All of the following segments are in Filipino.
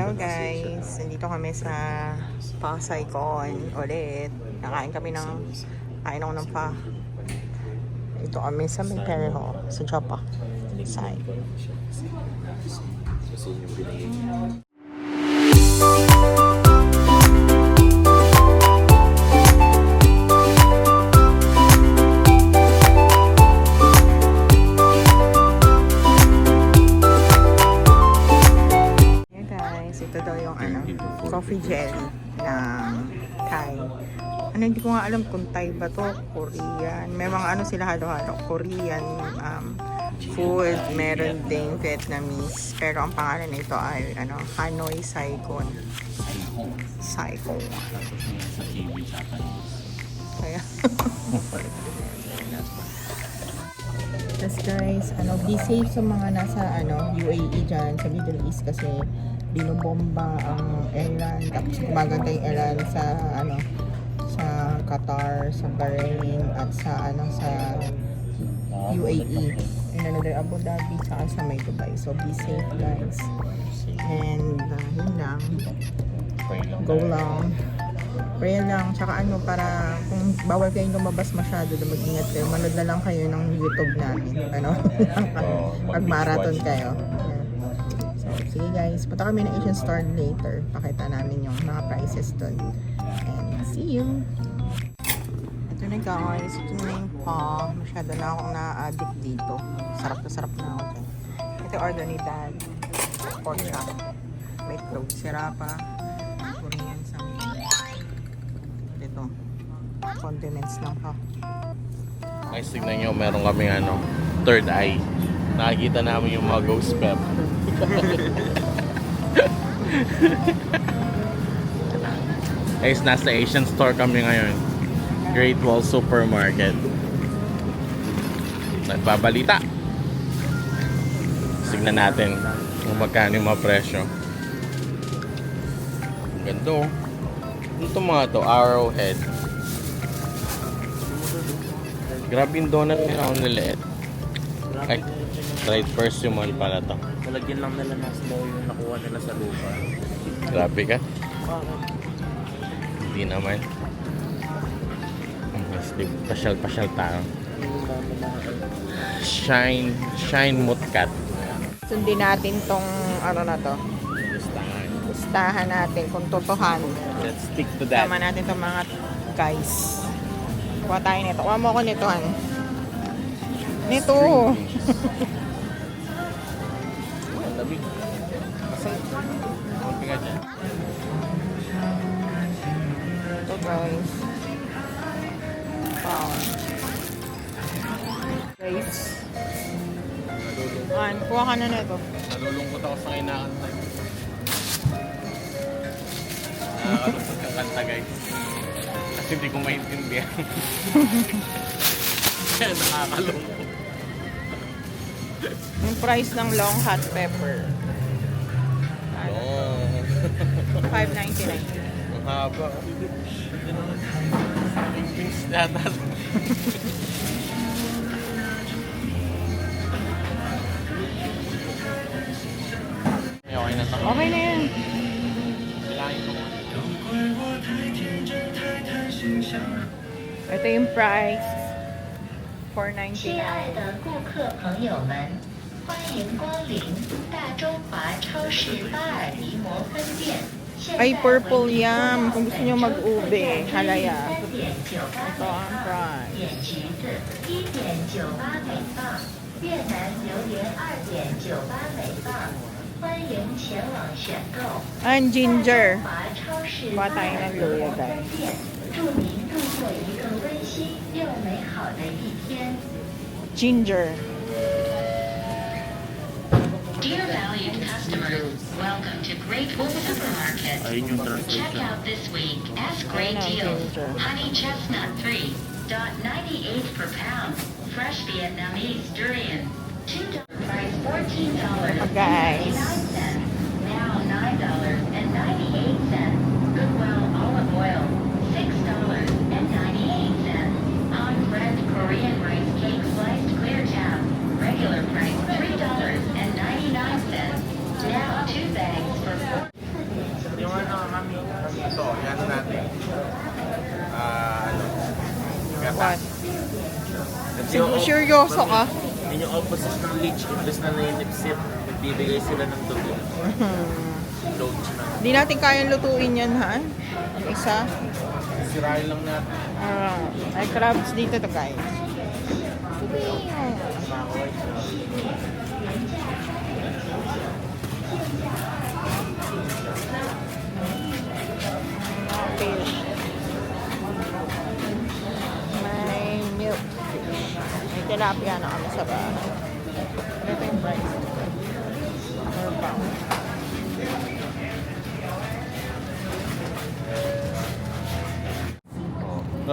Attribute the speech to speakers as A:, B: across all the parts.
A: Hello guys, nandito kami sa Pasay Con ulit. Nakain kami ng kain ako ng pa. Ito kami sa may Pereho, sa Joppa. Pasay. Ito daw yung coffee jelly ng Thai. Hindi ko nga alam kung Thai ba to, Korean. May mga sila halo-halo. Korean food, meron ding Vietnamese. Pero ang pangalan nito ay Hanoi Saigon. Saigon. Kaya Yes guys, be safe sa mga nasa UAE dyan, sa Middle East kasi binobomba ang Iran, tapos gumaganda yung Iran sa sa Qatar, sa Bahrain at sa sa UAE and another Abu Dhabi saka sa may Dubai. So be safe guys. And yun lang. Go lang. Pray lang, tsaka para kung bawal kayong lumabas masyado, mag-ingat kayo, manood na lang kayo ng YouTube namin, mag-marathon kayo. So, sige guys, punta kami ng Asian store later, pakita namin yung mga prices dun. And see you! Ito na guys, ito na yung pa, masyado na akong na-addict dito. Sarap na ako dyan. Ito order ni Dad, pork chop, may clove sirapa, Korean something. Ito, condiments lang ha.
B: Guys, tignan nyo, meron kaming third eye. Nakikita namin yung mga ghost pep. Guys, nasa Asian store kami ngayon. Great Wall Supermarket. Nagbabalita. Tignan natin kung magkano yung mga presyo. Ang ganda oh. Ito mga to, Arrowhead. Grabe yung donut nila ang liliit. Ay, dried persimmon pala to.
C: Malagyan lang nila ng snow yung nakuha nila sa lupa.
B: Grabe ka. Hindi naman. Pasyal tayo. Shine Mutkat.
A: Sundin natin tong na to. Listahan natin kung totohan.
B: Let's stick to that.
A: Tama natin itong mga guys. Kuha tayo nito. Kuha mo ako nito, han. Nito.
B: Ang lamig. Okay nga dyan.
A: Ito guys. Wow. Guys. Han, kuha ka na nito.
B: Nalulungkot ako sa kinakantay. Nakakalungkot kang kanta guys. Kasi hindi ko maintindihan. Kaya nakakalungkot.
A: Yung price ng long hot pepper.
B: Oh.
A: $5.99.
B: Ang haba. Pings yata. Okay na to.
A: Okay na yan.
B: Bilangin ko muna.
A: Ito yung price.
D: 亲爱
A: $4.99.
D: 的顾客朋友们，欢迎光临大中华超市巴尔的摩分店。
A: Ay, purple yam. Kung gusto nyo mag-ube, halaya.
D: 3.98
A: Ito ang price.
D: 点橘子1.98美镑，越南榴莲2.98美镑。欢迎前往选购。
A: And ginger.
D: 华超市
A: Kuha
D: 巴
A: tayo
D: 尔
A: ng
D: 的
A: luya
D: 摩
A: guys.
D: 分店，祝您度过一个温馨又美好的一天。
A: Ginger.
D: Dear valued customers, welcome to Great Wall Supermarket.
C: Ayun yung
D: Check
C: translation.
D: out this week as great
A: Ayun ang
D: deals.
A: ginger.
D: Honey chestnut 3.98 per pound. Fresh Vietnamese durian. $2 price $14.
A: Guys.
D: Now $9.98. Goodwill olive oil $6.98. On brand Korean rice cake sliced clear tab. Regular price $3.99. Now 2 bags for $4.
B: Ito, yan natin. Ano? Gata.
A: What?
C: At yung
A: Seryoso ka?
C: Yun yung opposite ng leech. Imbes na nainipsip, nagbibigay sila ng dugo. Loach na.
A: Hindi natin kayang lutuin yan, ha? Ang isa.
B: Sirain lang natin.
A: Ay, crabs dito to, guys.
C: Makaway siya.
A: Fish. May milk fish. May tilapia na kami sa bahay. Ito yung price. Per pound.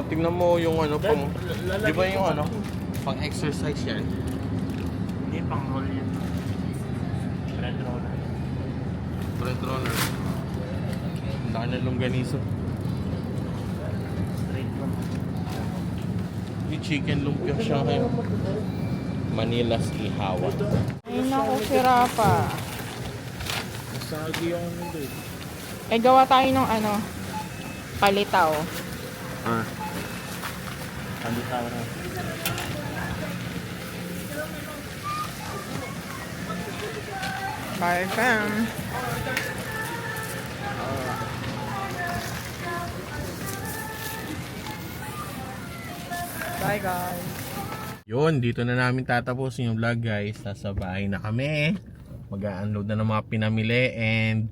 B: Tingnan mo yung ano pang, di ba yung ano, pang exercise yan?
C: Hindi, pang roll yun. Red roller.
B: Front runner. Ang laki ng longganisa.
C: Straight lang.
B: Yung chicken lumpia siya ngayon. Manila's ihawan.
A: Ay, naku, sirapa.
C: Masagi yung ano doon.
A: Eh, gawa tayo ng ano, palitaw.
C: Palitaw na.
A: Bye, fam. Bye, guys.
B: Yun, dito na namin tatapusin yung vlog guys. Nasa bahay na kami. Mag-unload na ng mga pinamili and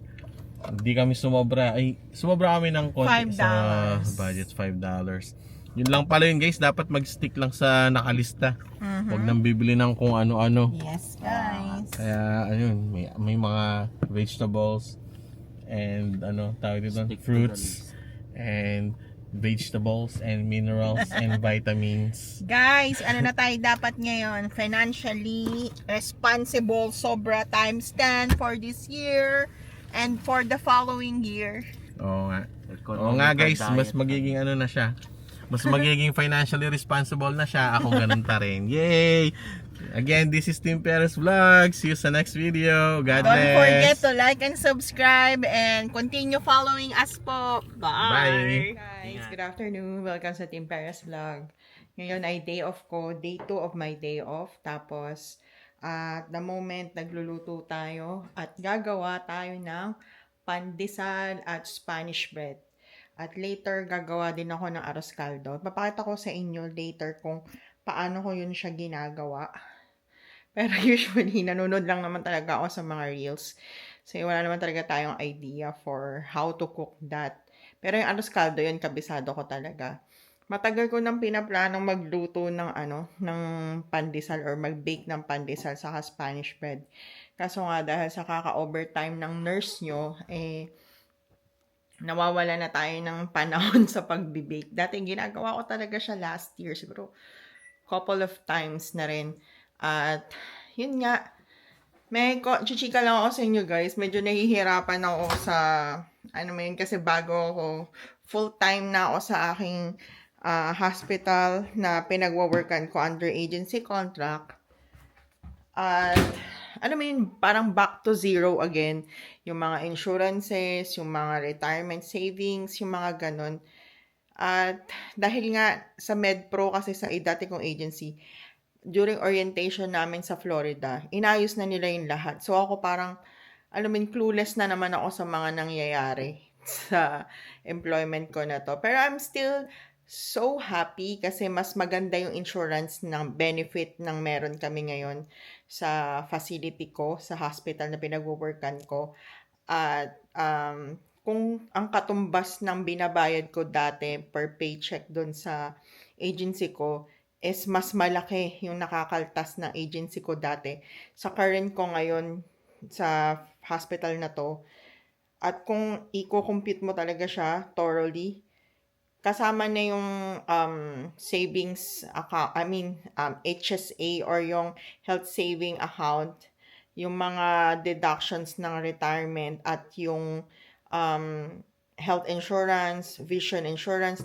B: hindi kami sumobra. Ay, sumobra kami ng konti
A: $5.
B: sa budget, $5. Yun lang pala yun guys, dapat mag-stick lang sa nakalista. Huwag nang bibili ng kung ano-ano.
A: Yes, guys.
B: Kaya ayun, may mga vegetables and ano, tawag dito,
C: Stick to the
B: fruits and vegetables and minerals and vitamins.
A: Guys, ano na tayo dapat ngayon? Financially responsible, sobra times 10 for this year and for the following year.
B: Oo nga. Oo nga guys, mas magiging ano na siya. Mas magiging financially responsible na siya. Ako ganun pa rin. Yay! Again, this is Tim Perez Vlog. See you sa next video. God
A: Don't
B: bless.
A: forget to like and subscribe and continue following us po. Bye!
B: Bye.
A: Guys, good afternoon. Welcome sa Team Paris Vlog. Ngayon ay day off ko. Day 2 of my day off. Tapos, at the moment, nagluluto tayo at gagawa tayo ng pandesal at Spanish bread. At later, gagawa din ako ng arroz caldo. Papakita ko sa inyo later kung paano ko yun siya ginagawa. Pero usually, nanonood lang naman talaga ako sa mga reels. So, wala naman talaga tayong idea for how to cook that. Pero yung arroz caldo, yun, kabisado ko talaga. Matagal ko nang pinaplanong magluto ng ng pandesal or mag-bake ng pandesal sa Spanish bread. Kaso nga, dahil sa kaka-overtime ng nurse nyo, nawawala na tayo ng panahon sa pag-bake. Dati ginagawa ko talaga siya last year, siguro couple of times na rin. At yun nga, chichika lang ako sa inyo guys. Medyo nahihirapan ako sa kasi bago ako full-time na ako sa aking hospital na pinagwo-workan ko under agency contract. At parang back to zero again. Yung mga insurances, yung mga retirement savings, yung mga ganon. At dahil nga sa MedPro kasi sa dati kong agency, during orientation namin sa Florida, inayos na nila yung lahat. So ako parang, clueless na naman ako sa mga nangyayari sa employment ko na to. Pero I'm still so happy kasi mas maganda yung insurance ng benefit ng meron kami ngayon sa facility ko, sa hospital na pinag-workan ko. At kung ang katumbas ng binabayad ko dati per paycheck doon sa agency ko is mas malaki yung nakakaltas ng agency ko dati sa current ko ngayon sa hospital na to. At kung i-compute mo talaga siya thoroughly, kasama na yung savings account, HSA or yung health saving account, yung mga deductions ng retirement at yung health insurance, vision insurance,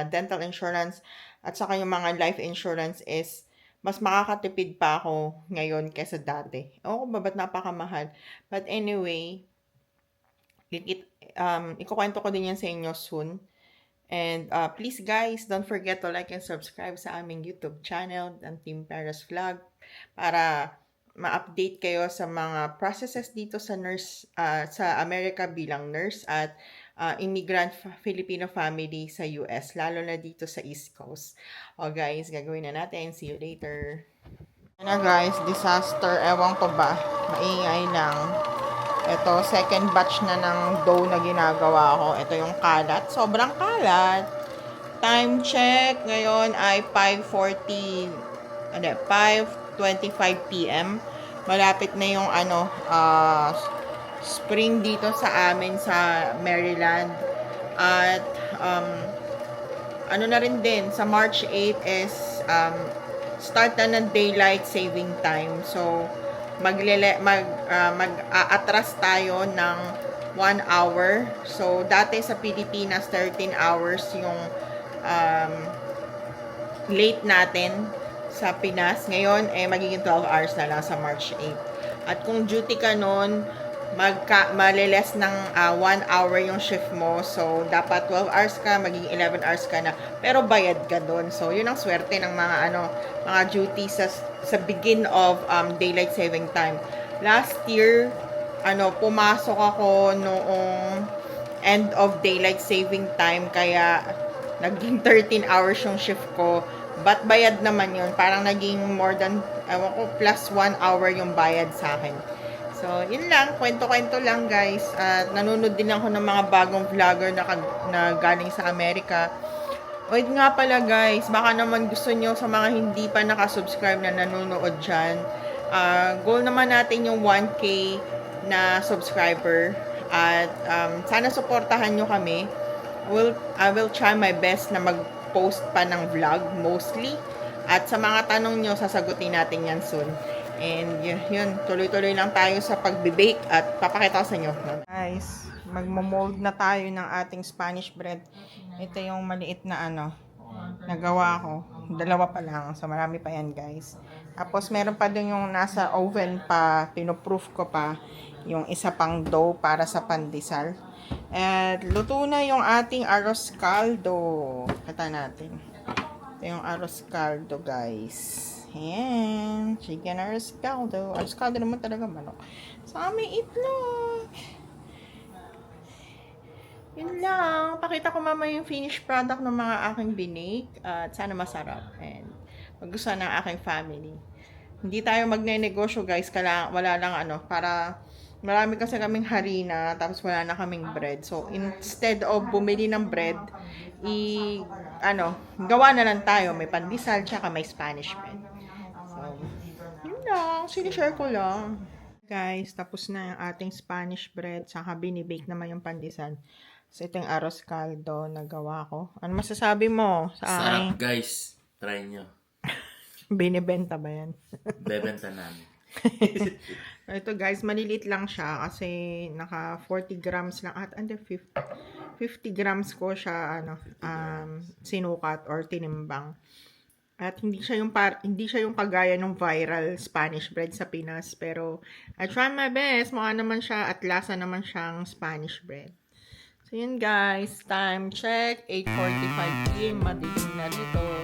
A: dental insurance, at saka yung mga life insurance is mas makakatipid pa ako ngayon kaysa dati. Ba't napakamahal? But anyway, ikukwento ko din yan sa inyo soon. And please guys, don't forget to like and subscribe sa aming YouTube channel, ang Team Paris Vlog, para ma-update kayo sa mga processes dito sa sa Amerika bilang nurse at immigrant Filipino family sa US, lalo na dito sa East Coast. O guys, gagawin na natin. See you later. Ano guys, disaster. Ewan ko ba. Maingay lang. Ito, second batch na ng dough na ginagawa ko. Ito yung kalat. Sobrang kalat. Time check. Ngayon ay 5:25 p.m. Malapit na yung spring dito sa amin sa Maryland. At ano na rin din, sa March 8 is start na ng daylight saving time. So, mag-aatras tayo ng 1 hour. So, dati sa Pilipinas, 13 hours yung late natin sa Pinas. Ngayon, magiging 12 hours na lang sa March 8. At kung duty ka nun, maliles ng 1 hour yung shift mo. So, dapat 12 hours ka, magiging 11 hours ka na. Pero bayad ka doon. So, yun ang swerte ng mga duty sa begin of daylight saving time. Last year, pumasok ako noong end of daylight saving time. Kaya, naging 13 hours yung shift ko. But bayad naman yun. Parang naging more than, plus 1 hour yung bayad sa akin. So, yun lang. Kwento-kwento lang, guys. At nanonood din ako ng mga bagong vlogger na galing sa Amerika. Wait nga pala, guys. Baka naman gusto nyo sa mga hindi pa nakasubscribe na nanonood dyan. Goal naman natin yung 1K na subscriber. At sana supportahan nyo kami. I will try my best na mag-post pa ng vlog mostly. At sa mga tanong nyo, sasagutin natin yan soon. And yun, tuloy-tuloy lang tayo sa pagbe-bake at papakita ko sa inyo. Guys, magmo-mold na tayo ng ating Spanish bread. Ito yung maliit na nagawa ko. Dalawa pa lang, so marami pa yan guys. Tapos meron pa din yung nasa oven pa, pinoproof ko pa yung isa pang dough para sa pandesal. At luto na yung ating arroz caldo. Kita natin. Ito yung arroz caldo guys. Ayan, chicken arroz caldo. Arroz caldo naman talaga manok. Sa aming itlog. Yun lang. Pakita ko mamaya yung finished product ng mga aking binake. At sana masarap. And magustuhan ng aking family. Hindi tayo magne-negosyo guys. Wala lang para marami kasi kaming harina. Tapos wala na kaming bread. So instead of bumili ng bread, gawa na lang tayo. May pandesal tsaka may Spanish bread. Yun lang, sinishare ko lang. Guys, tapos na yung ating Spanish bread. Saka binibake naman yung pandesal. So, ito yung arroz caldo na gawa ko. Ano masasabi mo sa akin?
C: Sarap guys. Try nyo.
A: Binibenta ba yan?
C: Bebenta namin.
A: Ito guys, maliliit lang siya kasi naka 40 grams lang at under 50 grams ko siya sinukat or tinimbang. At hindi siya yung kagaya ng viral Spanish bread sa Pinas, pero I try my best. Mukha naman siya at lasa naman siyang Spanish bread. So yun guys, time check 8:45 PM, madilim na dito.